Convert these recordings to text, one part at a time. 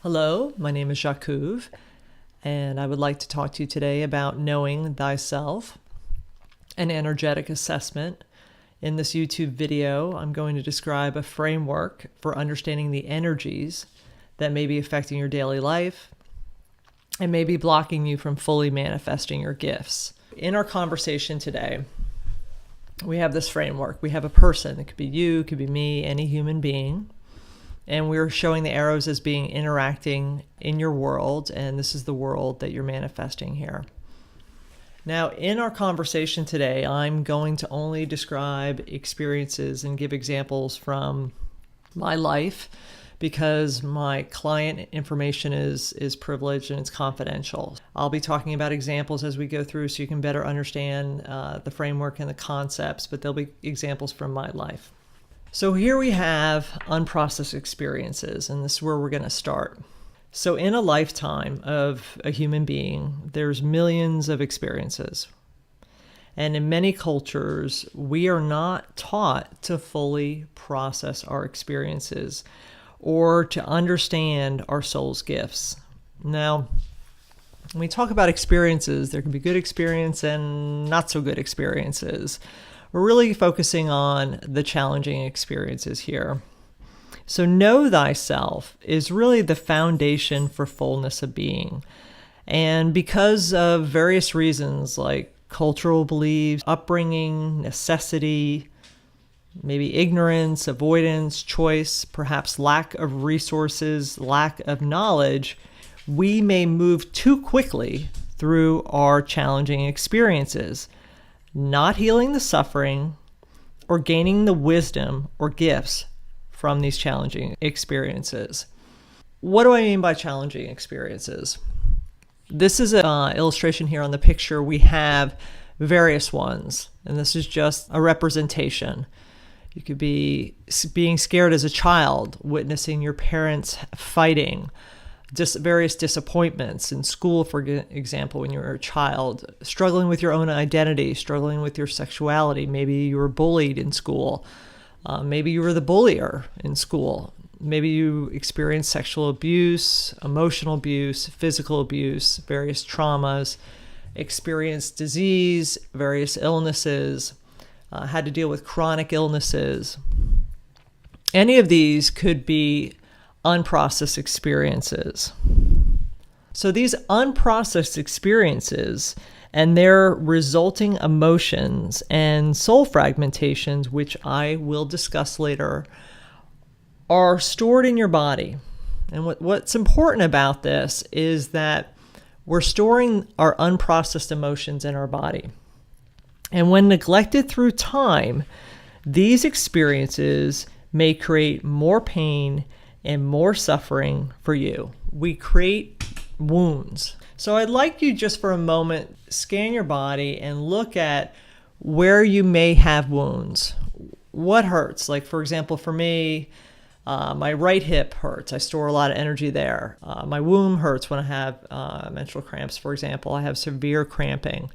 Hello, my name is Jacuv, and I would like to talk to you today about knowing thyself, an energetic assessment. In this YouTube video, I'm going to describe a framework for understanding the energies that may be affecting your daily life and may be blocking you from fully manifesting your gifts. In our conversation today, we have this framework. We have a person. It could be you, it could be me, any human being. And we're showing the arrows as being interacting in your world, and this is the world that you're manifesting here. Now, in our conversation today, I'm going to only describe experiences and give examples from my life because my client information is privileged and it's confidential. I'll be talking about examples as we go through so you can better understand the framework and the concepts, but there'll be examples from my life. So here we have unprocessed experiences, and this is where we're going to start. So in a lifetime of a human being, there's millions of experiences. And in many cultures, we are not taught to fully process our experiences or to understand our soul's gifts. Now, when we talk about experiences, there can be good experience and not so good experiences. We're really focusing on the challenging experiences here. So know thyself is really the foundation for fullness of being. And because of various reasons like cultural beliefs, upbringing, necessity, maybe ignorance, avoidance, choice, perhaps lack of resources, lack of knowledge, we may move too quickly through our challenging experiences, not healing the suffering or gaining the wisdom or gifts from these challenging experiences. What do I mean by challenging experiences? This is an illustration here on the picture. We have various ones, and this is just a representation. You could be being scared as a child, witnessing your parents fighting, just various disappointments in school, for example, when you were a child, struggling with your own identity, struggling with your sexuality. Maybe you were bullied in school. Maybe you were the bullier in school. Maybe you experienced sexual abuse, emotional abuse, physical abuse, various traumas, experienced disease, various illnesses, had to deal with chronic illnesses. Any of these could be unprocessed experiences. So these unprocessed experiences and their resulting emotions and soul fragmentations, which I will discuss later, are stored in your body. And what's important about this is that we're storing our unprocessed emotions in our body. And when neglected through time, these experiences may create more pain and more suffering for you. We create wounds. So I'd like you just for a moment, scan your body and look at where you may have wounds. What hurts? Like, for example, for me, my right hip hurts. I store a lot of energy there. My womb hurts when I have menstrual cramps, for example. I have severe cramping.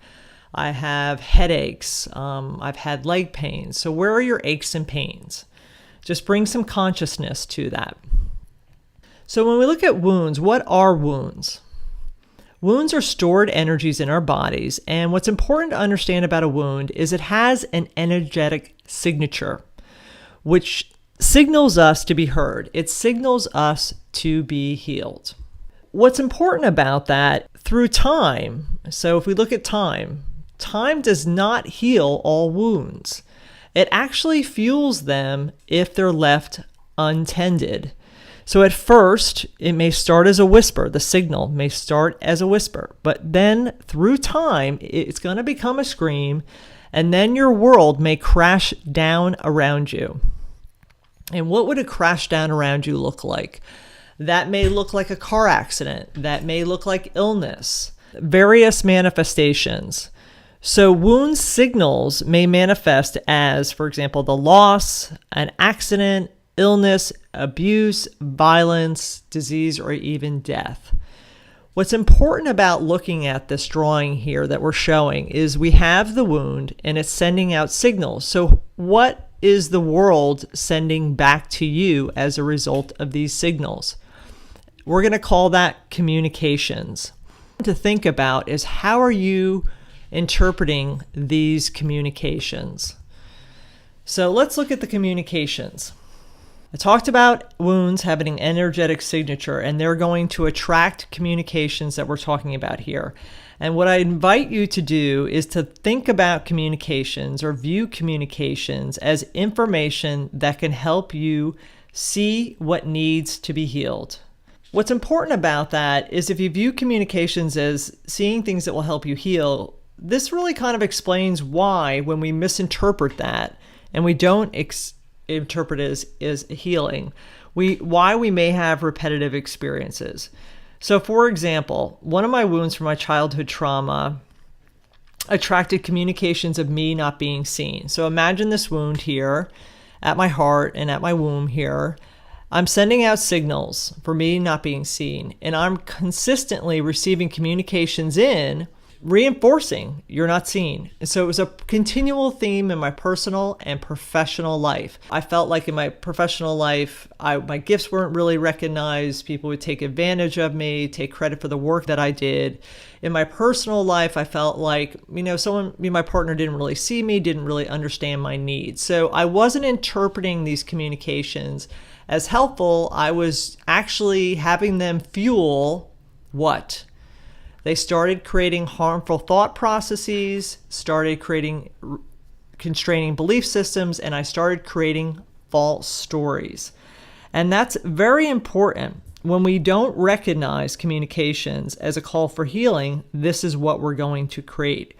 I have headaches. I've had leg pains. So where are your aches and pains? Just bring some consciousness to that. So when we look at wounds, what are wounds? Wounds are stored energies in our bodies, and what's important to understand about a wound is it has an energetic signature, which signals us to be heard. It signals us to be healed. What's important about that, through time, so if we look at time does not heal all wounds. It actually fuels them if they're left untended. So at first, it may start as a whisper. The signal may start as a whisper, but then through time, it's going to become a scream, and then your world may crash down around you. And what would a crash down around you look like? That may look like a car accident. That may look like illness, various manifestations. So wound signals may manifest as, for example, the loss, an accident, illness, abuse, violence, disease, or even death. What's important about looking at this drawing here that we're showing is we have the wound and it's sending out signals. So what is the world sending back to you as a result of these signals? We're going to call that communications. To think about is, how are you interpreting these communications? So let's look at the communications. I talked about wounds having an energetic signature, and they're going to attract communications that we're talking about here. And what I invite you to do is to think about communications, or view communications, as information that can help you see what needs to be healed. What's important about that is, if you view communications as seeing things that will help you heal, this really kind of explains why, when we misinterpret that and we don't interpret it as healing, why we may have repetitive experiences. So for example, one of my wounds from my childhood trauma attracted communications of me not being seen. So imagine this wound here at my heart and at my womb here. I'm sending out signals for me not being seen, and I'm consistently receiving communications in reinforcing you're not seen. And so it was a continual theme in my personal and professional life. I felt like in my professional life, my gifts weren't really recognized. People would take advantage of me, take credit for the work that I did. In my personal life, I felt like, my partner didn't really see me, didn't really understand my needs. So I wasn't interpreting these communications as helpful. I was actually having them fuel what? They started creating harmful thought processes, started creating constraining belief systems, and I started creating false stories. And that's very important. When we don't recognize communications as a call for healing, this is what we're going to create.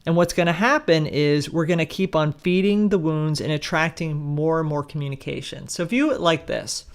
And what's going to happen is we're going to keep on feeding the wounds and attracting more and more communication. So view it like this.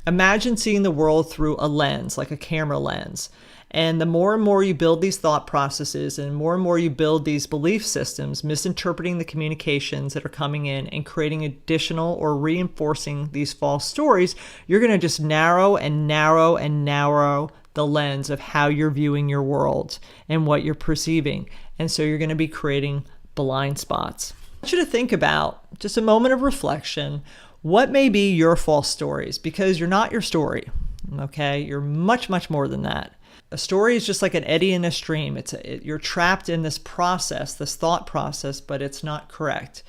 Imagine seeing the world through a lens, like a camera lens. And the more and more you build these thought processes, and more you build these belief systems, misinterpreting the communications that are coming in and creating additional or reinforcing these false stories, you're going to just narrow and narrow and narrow the lens of how you're viewing your world and what you're perceiving. And so you're going to be creating blind spots. I want you to think about, just a moment of reflection, what may be your false stories, because you're not your story. Okay? You're much, much more than that. A story is just like an eddy in a stream. You're trapped in this process, this thought process, but it's not correct.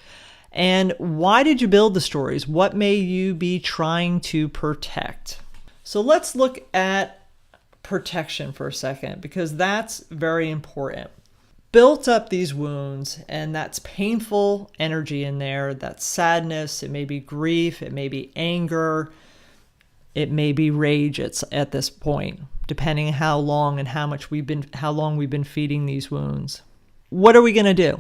And why did you build the stories? What may you be trying to protect? So let's look at protection for a second, because that's very important. Built up these wounds, and that's painful energy in there. That's sadness. It may be grief. It may be anger. It may be rage at this point, depending how long and how long we've been feeding these wounds. What are we going to do?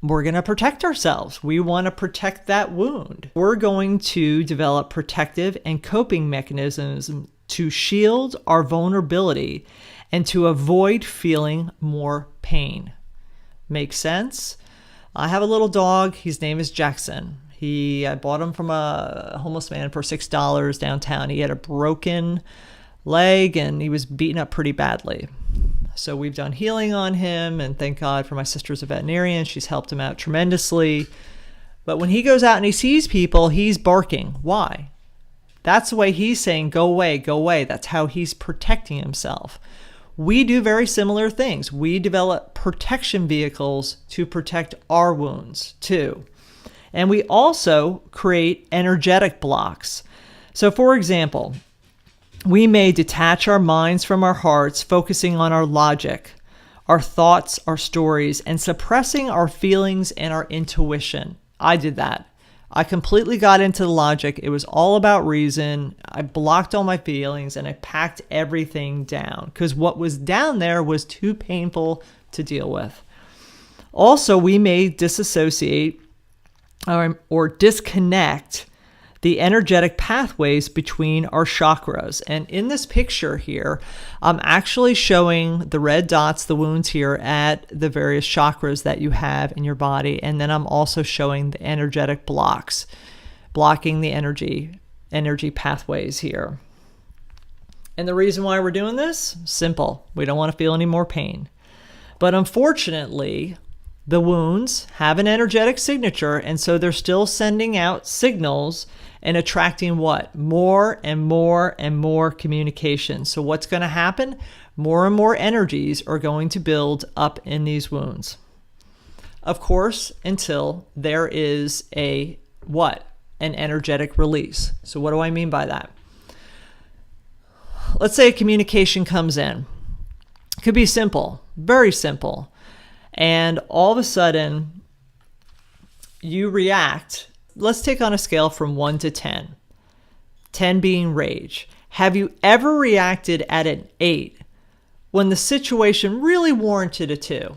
We're going to protect ourselves. We want to protect that wound. We're going to develop protective and coping mechanisms to shield our vulnerability and to avoid feeling more pain. Make sense? I have a little dog. His name is Jackson. I bought him from a homeless man for $6 downtown. He had a broken leg and he was beaten up pretty badly. So we've done healing on him, and thank God for my sister's a veterinarian. She's helped him out tremendously. But when he goes out and he sees people, he's barking. Why? That's the way he's saying, go away, go away. That's how he's protecting himself. We do very similar things. We develop protection vehicles to protect our wounds too. And we also create energetic blocks. So for example, we may detach our minds from our hearts, focusing on our logic, our thoughts, our stories, and suppressing our feelings and our intuition. I did that. I completely got into the logic. It was all about reason. I blocked all my feelings and I packed everything down because what was down there was too painful to deal with. Also, we may disassociate or disconnect the energetic pathways between our chakras. And in this picture here, I'm actually showing the red dots, the wounds here, at the various chakras that you have in your body. And then I'm also showing the energetic blocks, blocking the energy pathways here. And the reason why we're doing this? Simple. We don't want to feel any more pain. But unfortunately, The wounds have an energetic signature, and so they're still sending out signals and attracting what? More and more and more communication. So what's going to happen? More and more energies are going to build up in these wounds. Of course, until there is a what? An energetic release. So what do I mean by that? Let's say a communication comes in. It could be simple, very simple. And all of a sudden, you react. Let's take on a scale from 1 to 10. 10 being rage. Have you ever reacted at an 8 when the situation really warranted a 2?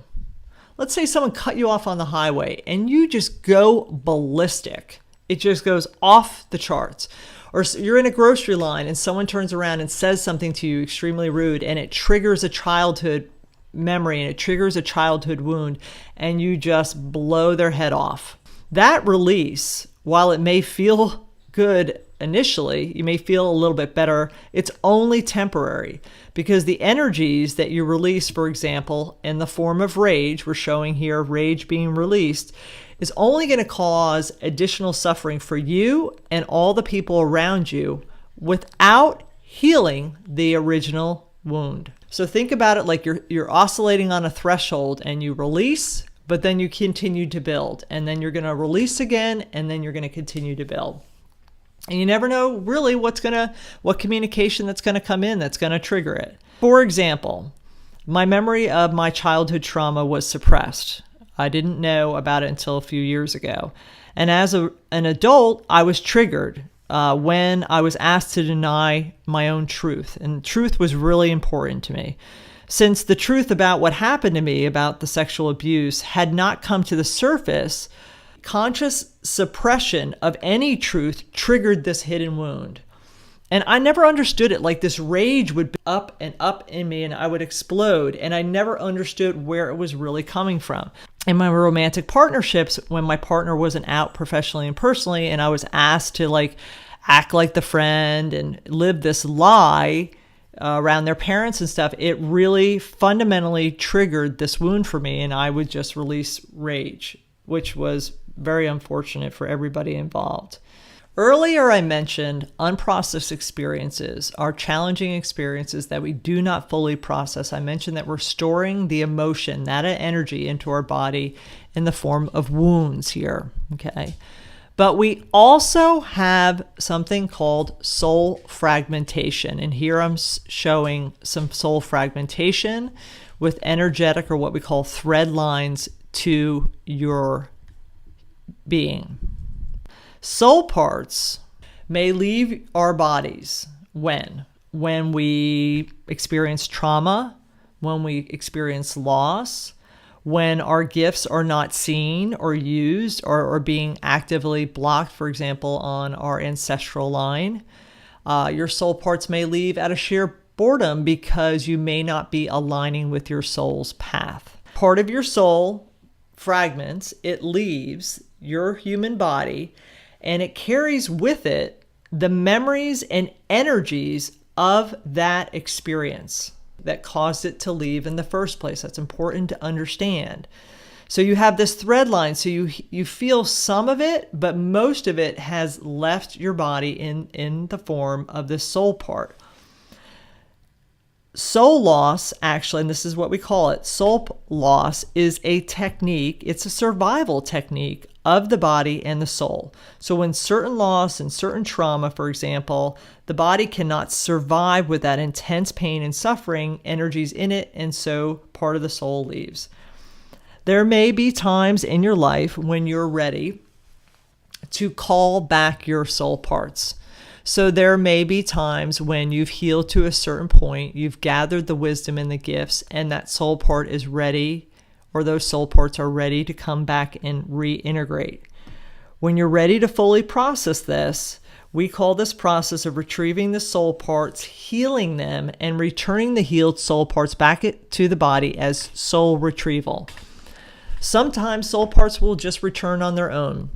Let's say someone cut you off on the highway and you just go ballistic. It just goes off the charts. Or you're in a grocery line and someone turns around and says something to you extremely rude, and it triggers a childhood memory and it triggers a childhood wound, and you just blow their head off. That release, while it may feel good initially, you may feel a little bit better, it's only temporary, because the energies that you release, for example, in the form of rage, we're showing here rage being released, is only going to cause additional suffering for you and all the people around you without healing the original wound. So think about it like you're oscillating on a threshold, and you release, but then you continue to build, and then you're going to release again, and then you're going to continue to build. And you never know really what communication that's going to come in that's going to trigger it. For example, my memory of my childhood trauma was suppressed. I didn't know about it until a few years ago. And as an adult, I was triggered when I was asked to deny my own truth. And truth was really important to me. Since the truth about what happened to me, about the sexual abuse, had not come to the surface, conscious suppression of any truth triggered this hidden wound. And I never understood it. Like, this rage would be up and up in me and I would explode. And I never understood where it was really coming from. In my romantic partnerships, when my partner wasn't out professionally and personally, and I was asked to act like the friend and live this lie around their parents and stuff, it really fundamentally triggered this wound for me. And I would just release rage, which was very unfortunate for everybody involved. Earlier, I mentioned unprocessed experiences are challenging experiences that we do not fully process. I mentioned that we're storing the emotion, that energy, into our body in the form of wounds here, okay? But we also have something called soul fragmentation. And here I'm showing some soul fragmentation with energetic, or what we call thread lines, to your being. Soul parts may leave our bodies when we experience trauma, when we experience loss, when our gifts are not seen or used, or are being actively blocked, for example, on our ancestral line. Your soul parts may leave out of sheer boredom because you may not be aligning with your soul's path. Part of your soul fragments, it leaves your human body, and it carries with it the memories and energies of that experience that caused it to leave in the first place. That's important to understand. So you have this thread line, so you feel some of it, but most of it has left your body in the form of the soul part. Soul loss, actually, and this is what we call it, soul loss is a technique, it's a survival technique of the body and the soul. So when certain loss and certain trauma, for example, the body cannot survive with that intense pain and suffering, energies in it, and so part of the soul leaves. There may be times in your life when you're ready to call back your soul parts. So there may be times when you've healed to a certain point, you've gathered the wisdom and the gifts, and that soul part is ready, or those soul parts are ready to come back and reintegrate. When you're ready to fully process this, we call this process of retrieving the soul parts, healing them, and returning the healed soul parts back to the body as soul retrieval. Sometimes soul parts will just return on their own.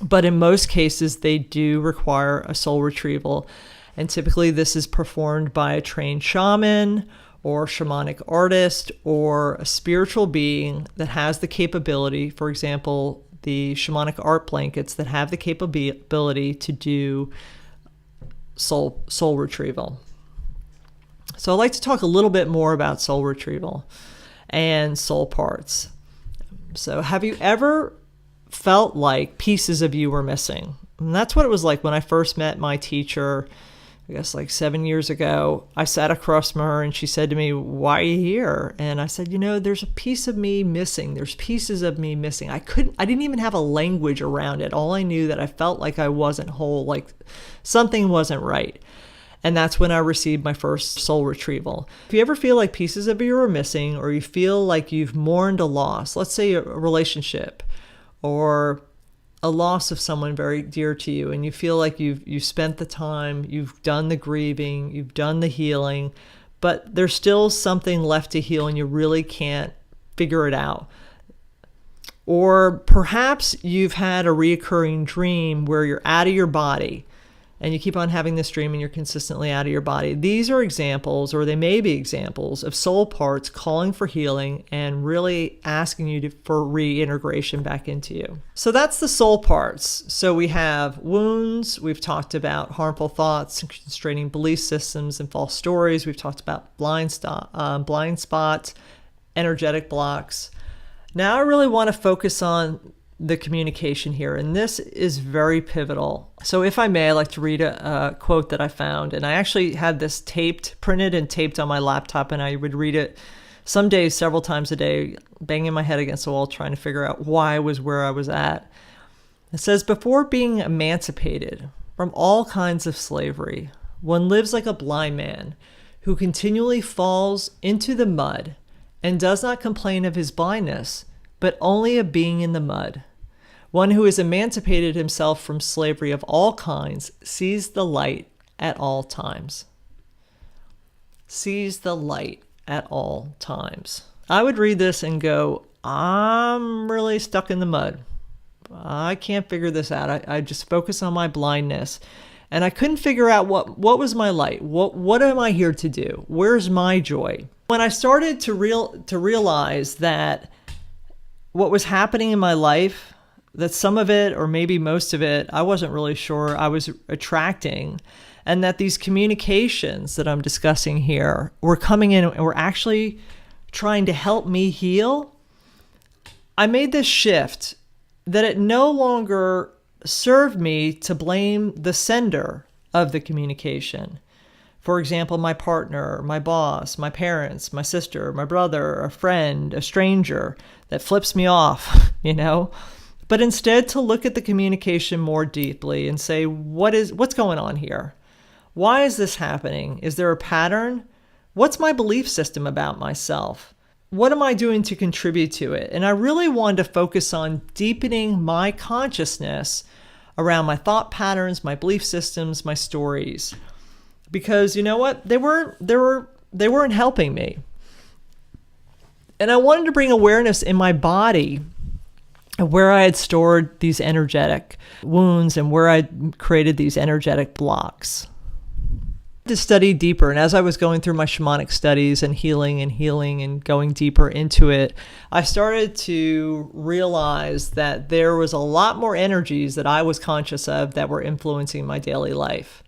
But in most cases, they do require a soul retrieval. And typically this is performed by a trained shaman or shamanic artist or a spiritual being that has the capability, for example, the shamanic art blankets that have the capability to do soul retrieval. So I'd like to talk a little bit more about soul retrieval and soul parts. So have you ever felt like pieces of you were missing? And that's what it was like when I first met my teacher, I guess like 7 years ago. I sat across from her and she said to me, "Why are you here?" And I said, there's a piece of me missing. There's pieces of me missing. I didn't even have a language around it. All I knew that I felt like I wasn't whole, like something wasn't right. And that's when I received my first soul retrieval. If you ever feel like pieces of you are missing, or you feel like you've mourned a loss, let's say a relationship or a loss of someone very dear to you, and you feel like you've spent the time, you've done the grieving, you've done the healing, but there's still something left to heal and you really can't figure it out. Or perhaps you've had a reoccurring dream where you're out of your body and you keep on having this dream and you're consistently out of your body. These are examples, or they may be examples, of soul parts calling for healing and really asking you for reintegration back into you. So that's the soul parts. So we have wounds. We've talked about harmful thoughts and constraining belief systems and false stories. We've talked about blind spots, energetic blocks. Now I really want to focus on the communication here, and this is very pivotal. So if I may, I'd like to read a quote that I found, and I actually had this printed and taped on my laptop, and I would read it some days several times a day, banging my head against the wall trying to figure out why I was where I was at. It says, "Before being emancipated from all kinds of slavery, one lives like a blind man who continually falls into the mud and does not complain of his blindness, but only of being in the mud. One who has emancipated himself from slavery of all kinds sees the light at all times." Sees the light at all times. I would read this and go, I'm really stuck in the mud. I can't figure this out. I just focus on my blindness. And I couldn't figure out what was my light. What am I here to do? Where's my joy? When I started to realize that what was happening in my life, that some of it, or maybe most of it, I wasn't really sure I was attracting, and that these communications that I'm discussing here were coming in and were actually trying to help me heal, I made this shift that it no longer served me to blame the sender of the communication. For example, my partner, my boss, my parents, my sister, my brother, a friend, a stranger that flips me off, but instead to look at the communication more deeply and say, what's going on here? Why is this happening? Is there a pattern? What's my belief system about myself? What am I doing to contribute to it? And I really wanted to focus on deepening my consciousness around my thought patterns, my belief systems, my stories. Because you know what? They weren't helping me. And I wanted to bring awareness in my body of where I had stored these energetic wounds and where I'd created these energetic blocks. To study deeper, and as I was going through my shamanic studies and healing and going deeper into it, I started to realize that there was a lot more energies that I was conscious of that were influencing my daily life.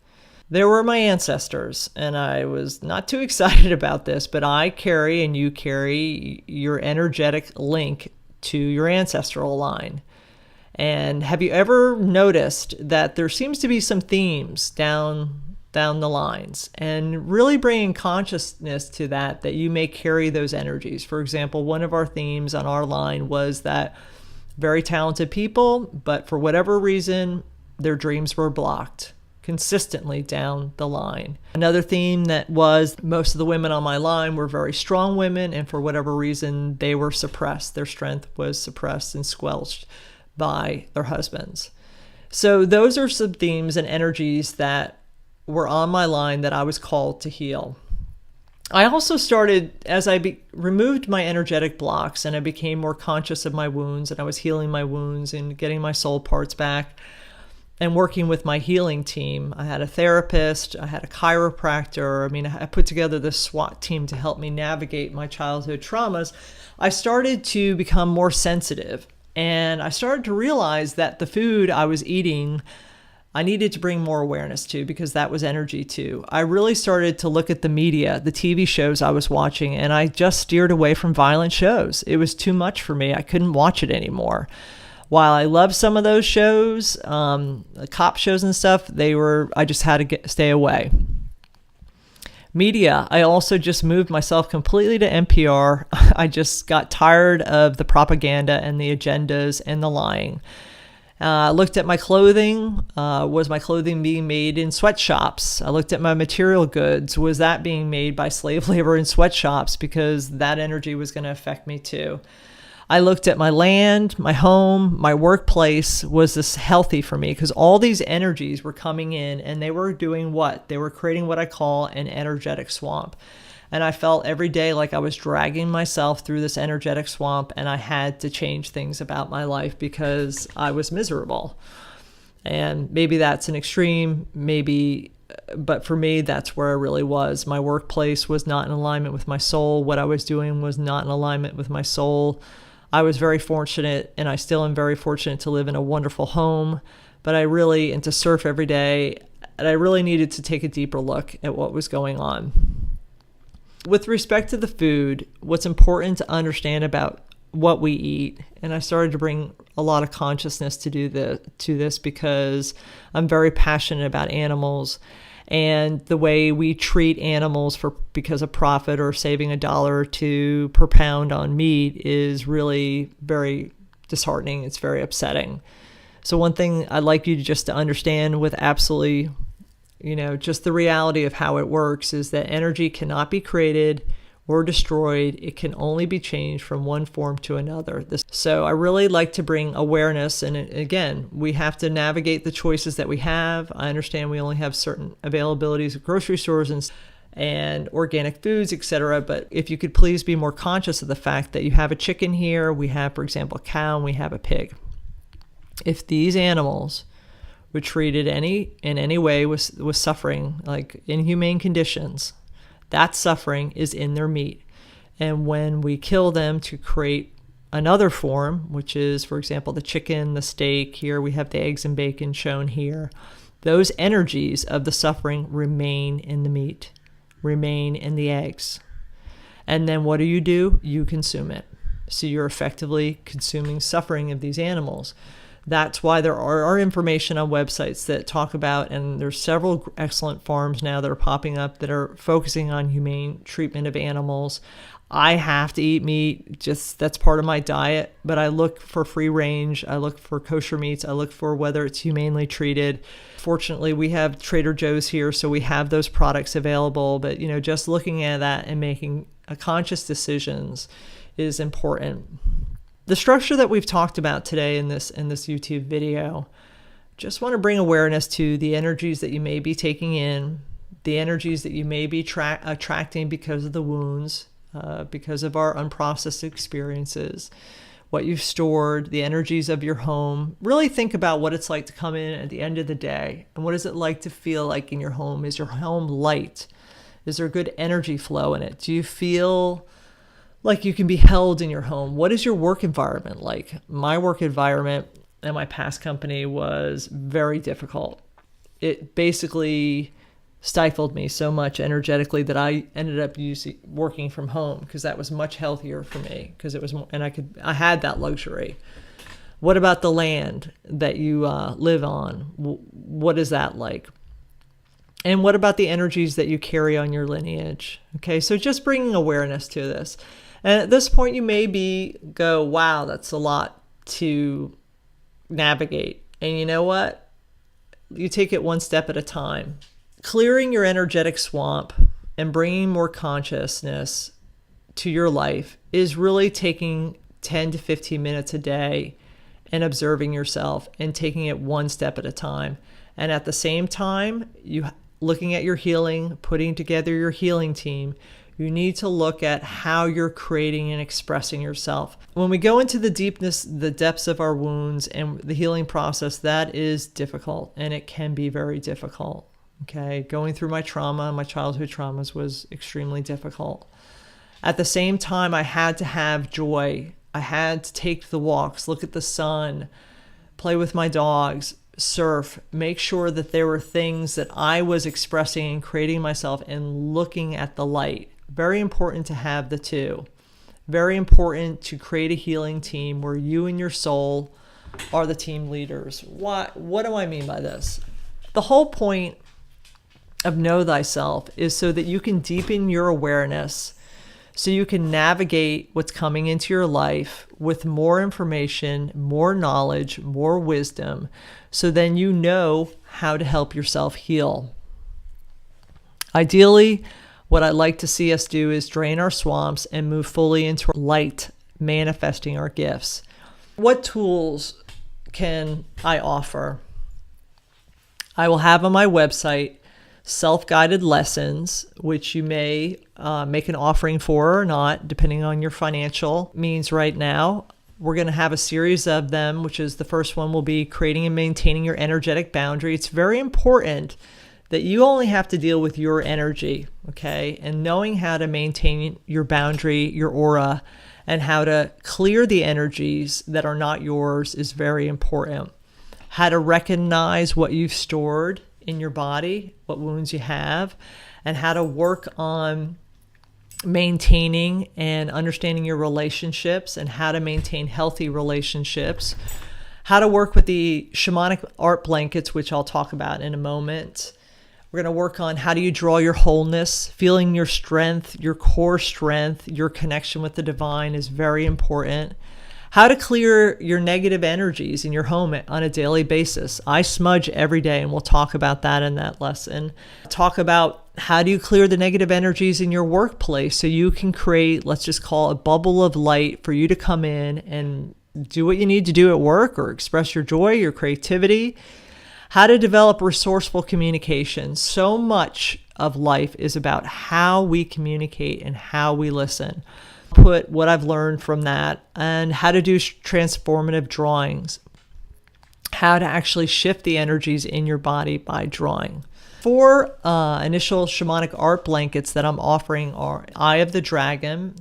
There were my ancestors, and I was not too excited about this, but I carry and you carry your energetic link to your ancestral line. And have you ever noticed that there seems to be some themes down the lines, and really bringing consciousness to that you may carry those energies? For example, one of our themes on our line was that very talented people, but for whatever reason, their dreams were blocked consistently down the line. Another theme that was most of the women on my line were very strong women, and for whatever reason, they were suppressed. Their strength was suppressed and squelched by their husbands. So those are some themes and energies that were on my line that I was called to heal. I also started, as I removed my energetic blocks and I became more conscious of my wounds, and I was healing my wounds and getting my soul parts back, and working with my healing team. I had a therapist, I had a chiropractor. I mean, I put together this SWAT team to help me navigate my childhood traumas. I started to become more sensitive, and I started to realize that the food I was eating, I needed to bring more awareness to, because that was energy too. I really started to look at the media, the TV shows I was watching, and I just steered away from violent shows. It was too much for me. I couldn't watch it anymore. While I love some of those shows, the cop shows and stuff, I just had to stay away. Media, I also just moved myself completely to NPR. I just got tired of the propaganda and the agendas and the lying. I looked at my clothing. Was my clothing being made in sweatshops? I looked at my material goods. Was that being made by slave labor in sweatshops? Because that energy was going to affect me too. I looked at my land, my home, my workplace. Was this healthy for me? Because all these energies were coming in, and they were doing what? They were creating what I call an energetic swamp. And I felt every day like I was dragging myself through this energetic swamp, and I had to change things about my life because I was miserable. And maybe that's an extreme, but for me, that's where I really was. My workplace was not in alignment with my soul. What I was doing was not in alignment with my soul. I was very fortunate, and I still am very fortunate to live in a wonderful home, and to surf every day. And I really needed to take a deeper look at what was going on. With respect to the food, what's important to understand about what we eat, and I started to bring a lot of consciousness to this because I'm very passionate about animals, and the way we treat animals because of profit or saving $1 or $2 per pound on meat is really very disheartening. It's very upsetting. So one thing I'd like you to understand with absolutely, just the reality of how it works is that energy cannot be created or destroyed. It can only be changed from one form to another. So I really like to bring awareness. And again, we have to navigate the choices that we have. I understand we only have certain availabilities at grocery stores and organic foods, etc. But if you could please be more conscious of the fact that you have a chicken here, we have, for example, a cow, and we have a pig. If these animals were treated in any way with suffering, like inhumane conditions, that suffering is in their meat. And when we kill them to create another form, which is, for example, the chicken, the steak, here we have the eggs and bacon shown here, those energies of the suffering remain in the meat, remain in the eggs. And then what do? You consume it. So you're effectively consuming suffering of these animals. That's why there are information on websites that talk about, and there's several excellent farms now that are popping up that are focusing on humane treatment of animals. I have to eat meat, that's part of my diet, but I look for free range, I look for kosher meats, I look for whether it's humanely treated. Fortunately, we have Trader Joe's here, so we have those products available, but just looking at that and making conscious decisions is important. The structure that we've talked about today in this YouTube video, just want to bring awareness to the energies that you may be taking in, the energies that you may be attracting because of the wounds, because of our unprocessed experiences, what you've stored, the energies of your home. Really think about what it's like to come in at the end of the day, and what is it like to feel like in your home? Is your home light? Is there good energy flow in it? Do you feel like you can be held in your home? What is your work environment like? My work environment at my past company was very difficult. It basically stifled me so much energetically that I ended up working from home, because that was much healthier for me, because it was more, and I had that luxury. What about the land that you live on? What is that like? And what about the energies that you carry on your lineage? Okay, so just bringing awareness to this. And at this point, you may go, wow, that's a lot to navigate. And you know what? You take it one step at a time. Clearing your energetic swamp and bringing more consciousness to your life is really taking 10 to 15 minutes a day and observing yourself and taking it one step at a time. And at the same time, looking at your healing, putting together your healing team, You need to look at how you're creating and expressing yourself. When we go into the depths of our wounds and the healing process, that is difficult, and it can be very difficult. Okay, going through my trauma, my childhood traumas, was extremely difficult. At the same time, I had to have joy. I had to take the walks, look at the sun, play with my dogs, surf, make sure that there were things that I was expressing and creating myself and looking at the light. Very important to have the two. Very important to create a healing team where you and your soul are the team leaders. What do I mean by this? The whole point of Know Thyself is so that you can deepen your awareness, so you can navigate what's coming into your life with more information, more knowledge, more wisdom, so then you know how to help yourself heal. Ideally, what I'd like to see us do is drain our swamps and move fully into light, manifesting our gifts. What tools can I offer? I will have on my website SelfGuided Lessons, which you may make an offering for or not, depending on your financial means right now. We're going to have a series of them, which is the first one will be creating and maintaining your energetic boundary. It's very important that you only have to deal with your energy, okay? And knowing how to maintain your boundary, your aura, and how to clear the energies that are not yours is very important. How to recognize what you've stored in your body, what wounds you have, and how to work on maintaining and understanding your relationships and how to maintain healthy relationships. How to work with the shamanic art blankets, which I'll talk about in a moment. We're going to work on how do you draw your wholeness, feeling your strength, your core strength, your connection with the divine is very important. How to clear your negative energies in your home on a daily basis. I smudge every day, and we'll talk about that in that lesson. Talk about how do you clear the negative energies in your workplace so you can create, let's just call it a bubble of light for you to come in and do what you need to do at work or express your joy, your creativity. How to develop resourceful communication. So much of life is about how we communicate and how we listen. Put what I've learned from that, and how to do transformative drawings. How to actually shift the energies in your body by drawing. 4 initial shamanic art blankets that I'm offering are Eye of the Dragon,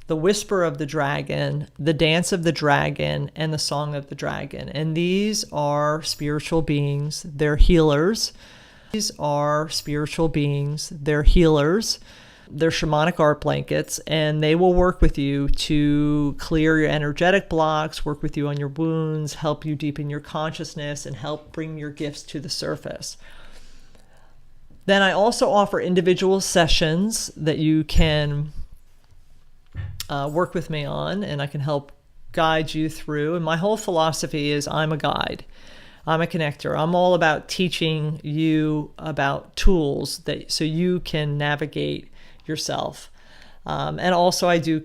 The Whisper of the Dragon, The Dance of the Dragon, and The Song of the Dragon. And these are spiritual beings. They're healers. These are spiritual beings. They're healers. They're shamanic art blankets, and they will work with you to clear your energetic blocks, work with you on your wounds, help you deepen your consciousness, and help bring your gifts to the surface. Then I also offer individual sessions that you can work with me on, and I can help guide you through. And my whole philosophy is I'm a guide. I'm a connector. I'm all about teaching you about tools so you can navigate yourself. And also I do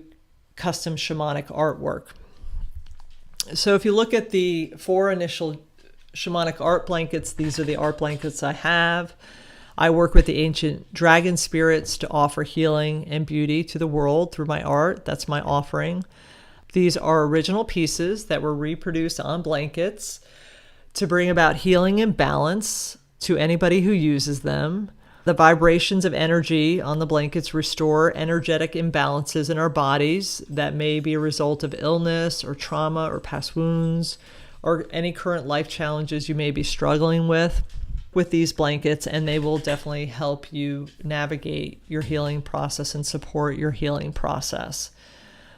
custom shamanic artwork. So if you look at the 4 initial shamanic art blankets, these are the art blankets I have. I work with the ancient dragon spirits to offer healing and beauty to the world through my art. That's my offering. These are original pieces that were reproduced on blankets to bring about healing and balance to anybody who uses them. The vibrations of energy on the blankets restore energetic imbalances in our bodies that may be a result of illness or trauma or past wounds or any current life challenges you may be struggling with these blankets, and they will definitely help you navigate your healing process and support your healing process.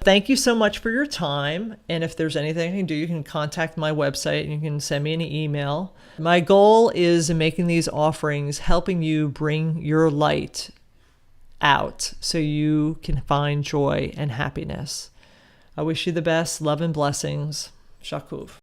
Thank you so much for your time. And if there's anything I can do, you can contact my website and you can send me an email. My goal is in making these offerings, helping you bring your light out so you can find joy and happiness. I wish you the best. Love and blessings. Jacuv.